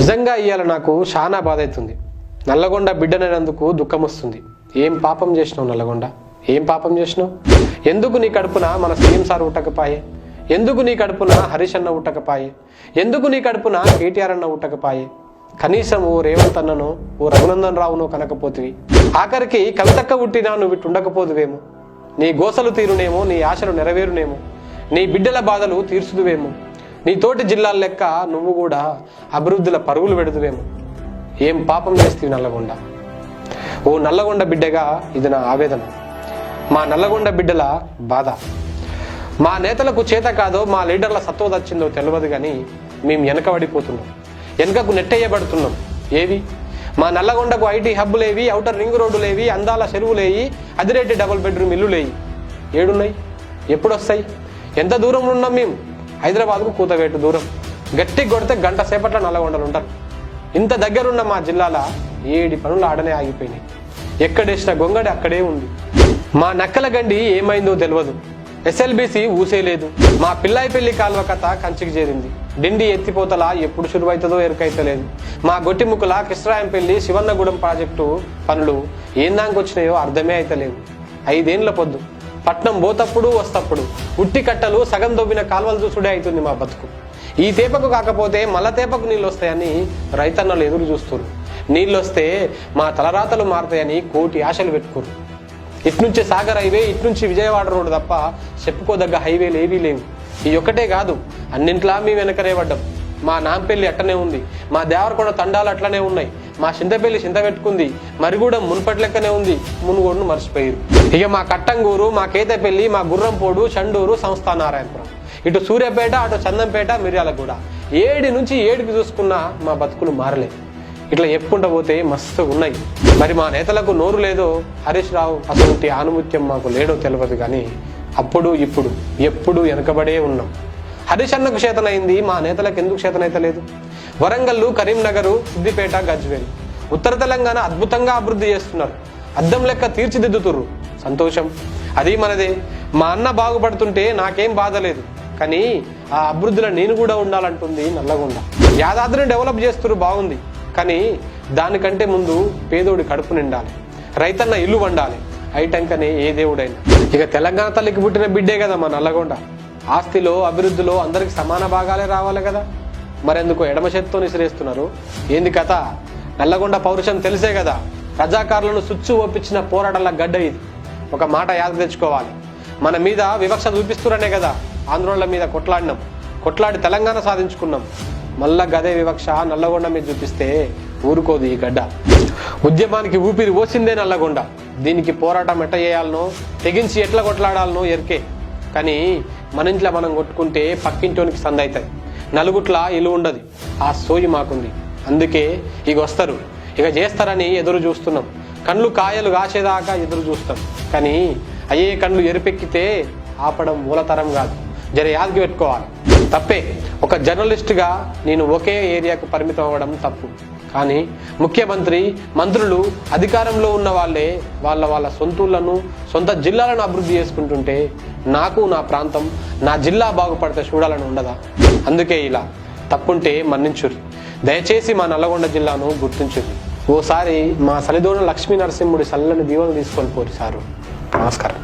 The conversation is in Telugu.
నిజంగా ఇయ్యాల నాకు చాలా బాధ అవుతుంది. నల్లగొండ బిడ్డనైనందుకు దుఃఖం వస్తుంది. ఏం పాపం చేసినావు నల్లగొండ? ఏం పాపం చేసినావు? ఎందుకు నీ కడుపున మన సీఎం సార్ ఉట్టకపాయే? ఎందుకు నీ కడుపున హరీష్ అన్న ఉట్టకపాయే? ఎందుకు నీ కడుపున కేటీఆర్ అన్న ఉట్టకపాయే? కనీసం ఓ రేవంత్ అన్ననో ఓ రఘునందన్ రావునో కనకపోతివి. ఆఖరికి కవితక్క ఉట్టినా నువ్వు ఇటు ఉండకపోదువేమో. నీ గోసలు తీరునేమో, నీ ఆశలు నెరవేరునేమో, నీ బిడ్డల బాధలు తీర్చుదువేమో. నీ తోటి జిల్లాల లెక్క నువ్వు కూడా అభివృద్ధిల పరుగులు పెడుదువేమో. ఏం పాపం చేస్తీవి నల్లగొండ? ఓ నల్లగొండ బిడ్డగా ఇది నా ఆవేదన, మా నల్లగొండ బిడ్డల బాధ. మా నేతలకు చేత కాదో, మా లీడర్ల సత్వ వచ్చిందో తెలియదు కానీ మేము వెనకబడిపోతున్నాం, వెనకకు నెట్టేయబడుతున్నాం. ఏవి? మా నల్లగొండకు ఐటీ హబ్బులేవి, ఔటర్ రింగ్ రోడ్డులేవి, అందాల చెరువులేవి, అదిరేటి డబుల్ బెడ్రూమ్ ఇల్లులేవి. ఏడున్నాయి? ఎప్పుడు వస్తాయి? ఎంత దూరంలో ఉన్నాం మేము? హైదరాబాద్కు కూతవేటు దూరం. గట్టి కొడితే గంట సేపట్లో నల్లగొండలు ఉంటారు. ఇంత దగ్గరున్న మా జిల్లాల 7 పనులు ఆడనే ఆగిపోయినాయి. ఎక్కడేసిన గొంగడి అక్కడే ఉంది. మా నక్కల గండి ఏమైందో తెలియదు. ఎస్ఎల్బిసి ఊసేలేదు. మా పిల్లాయిపల్లి కాలువ కథ కంచికి చేరింది. డిండి ఎత్తిపోతలా ఎప్పుడు శురువైతుందో ఎరుకైతలేదు. మా గొట్టిముక్కల కిష్రాయంపల్లి శివన్నగూడెం ప్రాజెక్టు పనులు ఏందాకొచ్చినాయో అర్థమే అయితలేవు. 5 ఏళ్ల పొద్దు పట్నం పోతప్పుడు వస్తప్పుడు ఉట్టి కట్టలు సగం దొవ్విన కాలువలు చూసుడే అవుతుంది మా బతుకు. ఈ తేపకు కాకపోతే మళ్ళా తేపకు నీళ్ళు వస్తాయని రైతన్నలు ఎదురు చూస్తున్నారు. నీళ్ళు వస్తే మా తలరాతలు మారుతాయని కోటి ఆశలు పెట్టుకోరు. ఇట్నుంచి సాగర్ హైవే, ఇట్నుంచి విజయవాడ రోడ్డు తప్ప చెప్పుకోదగ్గ హైవేలు ఏవీ లేవు. ఈ ఒక్కటే కాదు, అన్నింట్లా మేము వెనకనే పడ్డాం. మా నాంపల్లి అట్టనే ఉంది, మా దేవరకొండ తండాలు అట్లనే ఉన్నాయి, మా చింతపల్లి చింత పెట్టుకుంది, మరిగూడెం మున్పటి లెక్కనే ఉంది, మునుగోడును మర్చిపోయారు. ఇక మా కట్టంగూరు, మా కేతపల్లి, మా గుర్రంపోడు, చండూరు, సంస్థానారాయణపురం, ఇటు సూర్యాపేట, అటు చందంపేట, మిర్యాలగూడ, 7 నుంచి 7కి చూసుకున్నా మా బతుకులు మారలేదు. ఇట్లా చెప్పుకుంటూ పోతే మస్తు ఉన్నాయి. మరి మా నేతలకు నోరు లేదో, హరీష్ రావు అసలు ఆనుమత్యం మాకు లేడో తెలియదు కానీ అప్పుడు ఇప్పుడు ఎప్పుడు వెనకబడే ఉన్నాం. హరీష్ అన్నకు చేతనైంది, మా నేతలకు ఎందుకు చేతనైతలేదు? వరంగల్లు, కరీంనగరు, సిద్దిపేట, గజ్వేల్, ఉత్తర తెలంగాణ అద్భుతంగా అభివృద్ధి చేస్తున్నారు. అద్దం లెక్క తీర్చిదిద్దుతుర్రు. సంతోషం, అది మనదే. మా అన్న బాగుపడుతుంటే నాకేం బాధ లేదు, కానీ ఆ అభివృద్ధిలో నేను కూడా ఉండాలంటుంది నల్లగొండ. యాదాద్రిని డెవలప్ చేస్తున్నారు, బాగుంది, కానీ దానికంటే ముందు పేదోడి కడుపు నిండాలి, రైతన్న ఇల్లు వండాలి. ఐటంకనే ఏ దేవుడైనా. ఇక తెలంగాణ తల్లికి పుట్టిన బిడ్డే కదా మా నల్లగొండ. ఆస్తిలో, అభివృద్ధిలో అందరికి సమాన భాగాలే రావాలి కదా. మరెందుకు ఎడమ చేత్తో నిసిరేస్తున్నారు? ఏంది కథ? నల్లగొండ పౌరుషం తెలిసే కదా. రజాకారులను సుచ్చు ఒప్పించిన పోరాటాల గడ్డ ఇది. ఒక మాట యాద తెచ్చుకోవాలి, మన మీద వివక్ష చూపిస్తురనే కదా ఆంధ్రోళ్ళ మీద కొట్లాడినాం, కొట్లాడి తెలంగాణ సాధించుకున్నాం. మళ్ళా గదే వివక్ష నల్లగొండ మీద చూపిస్తే ఊరుకోదు ఈ గడ్డ. ఉద్యమానికి ఊపిరి పోసిందే నల్లగొండ. దీనికి పోరాటం ఎట్లా చేయాలనో, తెగించి ఎట్లా కొట్లాడాలనో ఎరికే. కానీ మన ఇంట్లో మనం కొట్టుకుంటే పక్కింటోనికి సంద అవుతుంది, నలుగుట్ల ఇల్లు ఉండదు. ఆ సోయి మాకుంది. అందుకే ఇక వస్తారు, ఇక చేస్తారని ఎదురు చూస్తున్నాం. కళ్ళు కాయలు కాసేదాకా ఎదురు చూస్తాం, కానీ అయ్యే కళ్ళు ఎరిపెక్కితే ఆపడం మూలతరం కాదు. జర యాదకి పెట్టుకోవాలి. తప్పే, ఒక జర్నలిస్టుగా నేను ఒకే ఏరియాకు పరిమితం అవ్వడం తప్పు. కానీ ముఖ్యమంత్రి, మంత్రులు, అధికారంలో ఉన్న వాళ్ళే వాళ్ళ సొంతూళ్లను, సొంత జిల్లాలను అభివృద్ధి చేసుకుంటుంటే నాకు నా ప్రాంతం, నా జిల్లా బాగుపడితే చూడాలని ఉండదా? అందుకే ఇలా తప్పుంటే మన్నించుర్రి. దయచేసి మా నల్లగొండ జిల్లాను గుర్తించుర్రి. ఓసారి మా సలిదోన లక్ష్మీ నరసింహుడి సల్లని దీవెనలు తీసుకొని పోరు సారు. నమస్కారం.